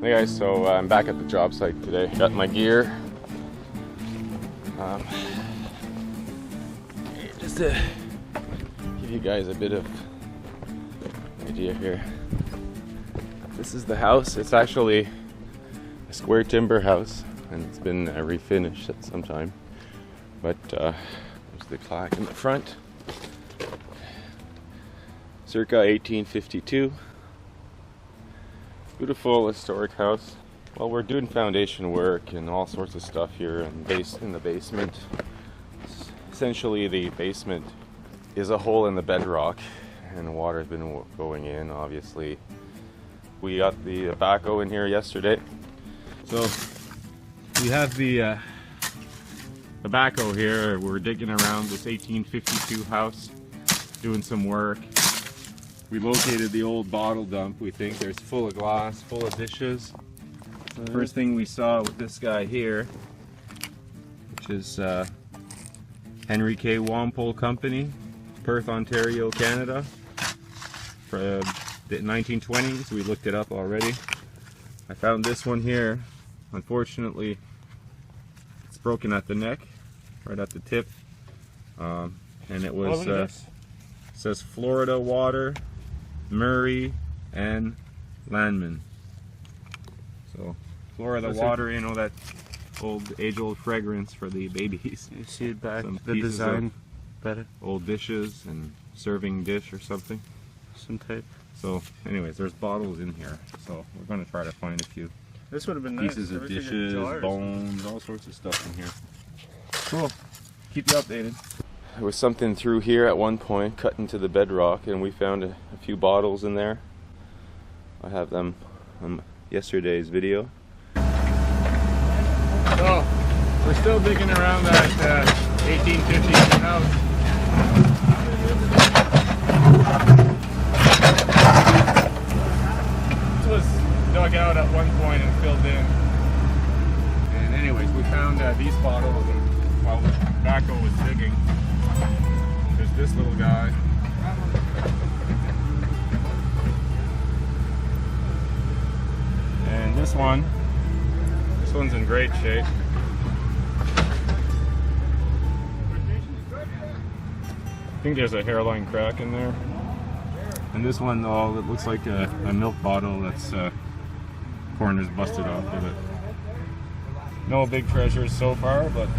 Hey guys, so I'm back at the job site today. Got my gear. Just to give you guys a bit of idea here. This is the house. It's actually a square timber house, and it's been refinished at some time. But there's the plaque in the front. Circa 1852. Beautiful historic house. Well, we're doing foundation work and all sorts of stuff here in the basement. Essentially, the basement is a hole in the bedrock, and water's been going in. Obviously, we got the backhoe in here yesterday, so we have the backhoe here. We're digging around this 1852 house, doing some work. We located the old bottle dump. We think there's full of glass, full of dishes. First thing we saw with this guy here, which is Henry K. Walpole Company, Perth, Ontario, Canada, from the 1920s. We looked it up already. I found this one here. Unfortunately, it's broken at the neck, right at the tip, and it was says Florida Water, Murray and Landman. So Florida Water, you know, that age-old fragrance for the babies. You see it back, some the design better. Old dishes and serving dish or something. Some type. So anyways, there's bottles in here. So we're going to try to find a few This would have been nice. pieces of dishes, bones, all sorts of stuff in here. Cool. Keep you updated. There was something through here at one point, cut into the bedrock, and we found a few bottles in there. I have them on yesterday's video. So, we're still digging around that 1850s house. This was dug out at one point and filled in. And anyways, we found these bottles while the backhoe was digging. There's this little guy. And this one's in great shape. I think there's a hairline crack in there. And this one, though, it looks like a milk bottle that's corners busted off of it. No big treasures so far, but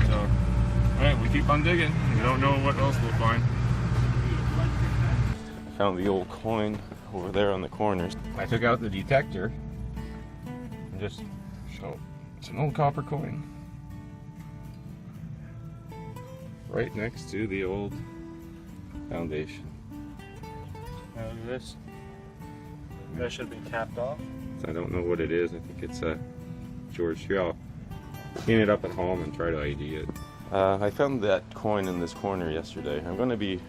alright, we keep on digging. We don't know what else we'll find. I found the old coin over there on the corners. I took out the detector and just show. It's an old copper coin. Right next to the old foundation. Now look at this. That should be capped off. I don't know what it is. I think it's a George. Here, I'll clean it up at home and try to ID it. I found that coin in this corner yesterday. I'm going to be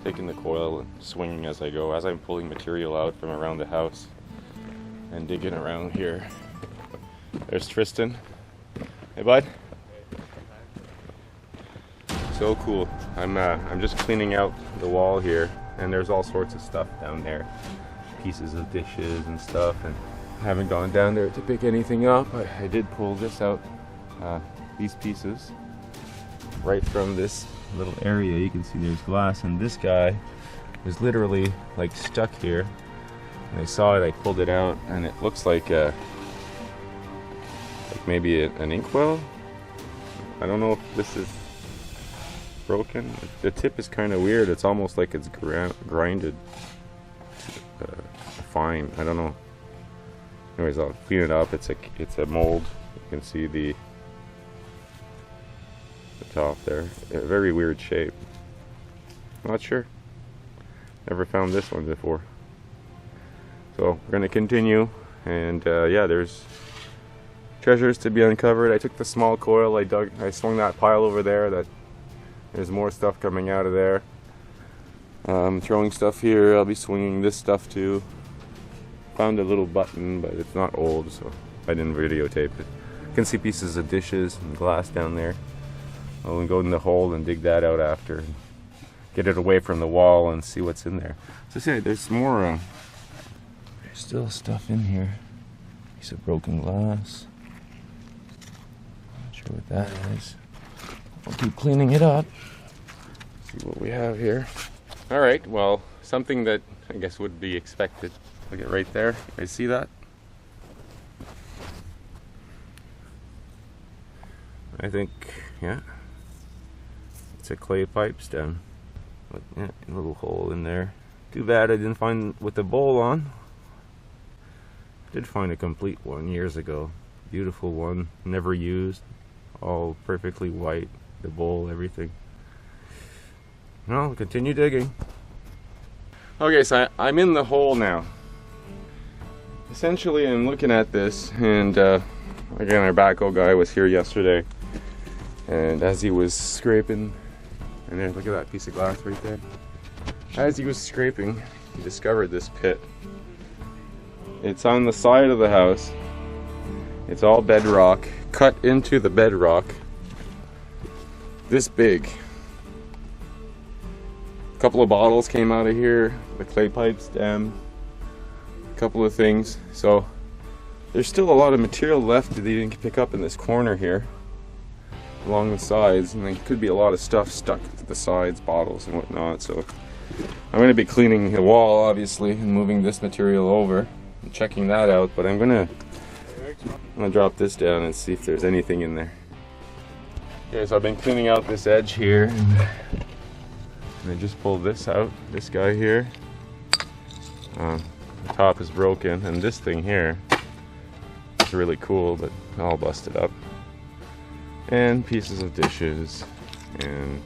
taking the coil and swinging as I go, as I'm pulling material out from around the house and digging around here. There's Tristan. Hey, bud. So cool. I'm just cleaning out the wall here, and there's all sorts of stuff down there. Pieces of dishes and stuff, and I haven't gone down there to pick anything up. I did pull this out, these pieces, right from this little area. You can see there's glass, and this guy is literally like stuck here. And I saw it, I pulled it out, and it looks like maybe an inkwell. I don't know if this is broken. The tip is kind of weird. It's almost like it's grinded fine. I don't know. Anyways, I'll clean it up. It's a mold. You can see the top there. A very weird shape. Not sure. Never found this one before. So we're gonna continue, and yeah, there's treasures to be uncovered. I took the small coil. I swung that pile over there. There's more stuff coming out of there. Throwing stuff here. I'll be swinging this stuff too. Found a little button, but it's not old, so I didn't videotape it. You can see pieces of dishes and glass down there. I'll go in the hole and dig that out after, and get it away from the wall and see what's in there. So see, there's more, there's still stuff in here. Piece of broken glass. Not sure what that is. I'll keep cleaning it up. See what we have here. Alright, well, something that I guess would be expected. Look at right there. You guys see that? I think, yeah. It's a clay pipe stem. But, yeah, a little hole in there. Too bad I didn't find with the bowl on. Did find a complete one years ago. Beautiful one, never used. All perfectly white. The bowl, everything. Well, I'll continue digging. Okay, so I'm in the hole now. Essentially, I'm looking at this, and again, our backhoe guy was here yesterday, and as he was scraping, and there, look at that piece of glass right there. As he was scraping, he discovered this pit. It's on the side of the house. It's all bedrock, cut into the bedrock. This big. A couple of bottles came out of here, the clay pipe stem, a couple of things. So there's still a lot of material left that they didn't pick up in this corner here along the sides, and there could be a lot of stuff stuck to the sides, bottles and whatnot. So I'm going to be cleaning the wall, obviously, and moving this material over and checking that out, but I'm going to drop this down and see if there's anything in there. Okay, so I've been cleaning out this edge here, and I just pulled this out, this guy here. The top is broken, and this thing here is really cool, but all busted up. And pieces of dishes and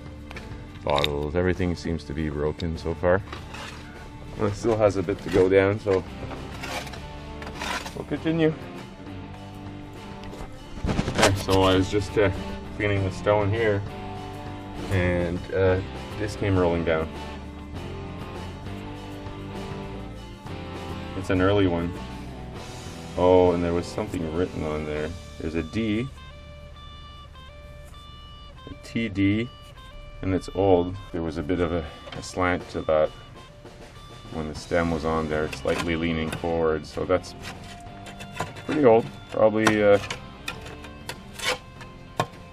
bottles, everything seems to be broken so far. Well, it still has a bit to go down, so we'll continue. Okay, so I was just cleaning the stone here, and this came rolling down. It's an early one. Oh, and there was something written on there. There's a D, a TD, and it's old. There was a bit of a slant to that when the stem was on there, slightly leaning forward, so that's pretty old, probably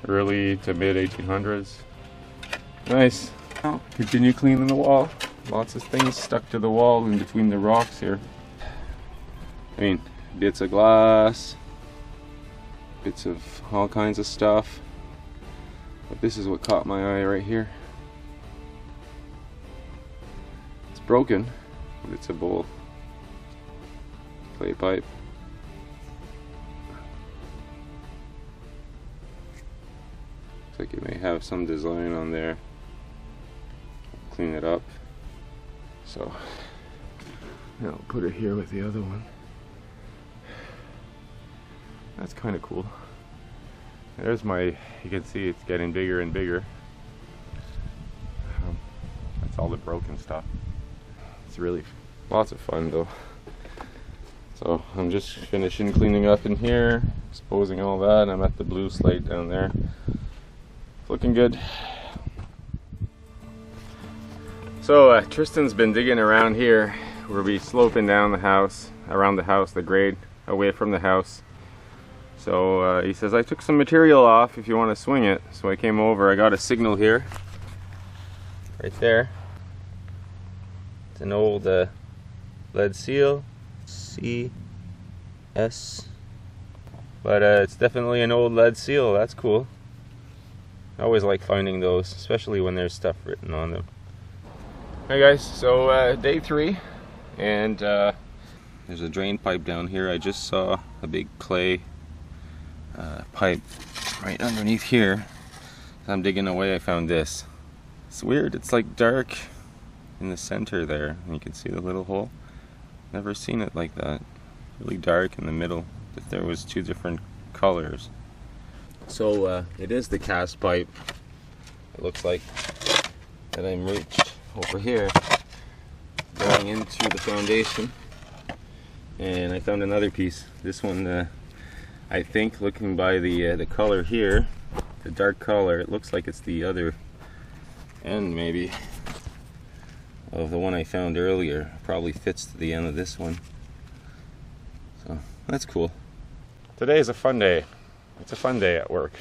early to mid 1800s. Nice. Now, continue cleaning the wall. Lots of things stuck to the wall in between the rocks here. I mean, bits of glass, bits of all kinds of stuff. But this is what caught my eye right here. It's broken, but it's a bowl. Clay pipe. Looks like it may have some design on there. Clean it up. So now I'll put it here with the other one. That's kind of cool. There's my, you can see it's getting bigger and bigger. That's all the broken stuff. It's really lots of fun though. So I'm just finishing cleaning up in here, exposing all that. I'm at the blue slate down there. It's looking good. So Tristan's been digging around here. We'll be sloping down the house, around the house, the grade, away from the house. So he says, I took some material off if you want to swing it. So I came over, I got a signal here, right there. It's an old lead seal, CS. But it's definitely an old lead seal, that's cool. I always like finding those, especially when there's stuff written on them. Hey guys, so day 3, and there's a drain pipe down here. I just saw a big clay pipe right underneath here. As I'm digging away, I found this. It's weird, it's like dark in the center there, and you can see the little hole. Never seen it like that. Really dark in the middle, if there was 2 different colors. So it is the cast pipe, it looks like, that I'm reached over here, going into the foundation, and I found another piece. This one, I think, looking by the color here, the dark color, it looks like it's the other end maybe of the one I found earlier. Probably fits to the end of this one. So that's cool. Today is a fun day. It's a fun day at work.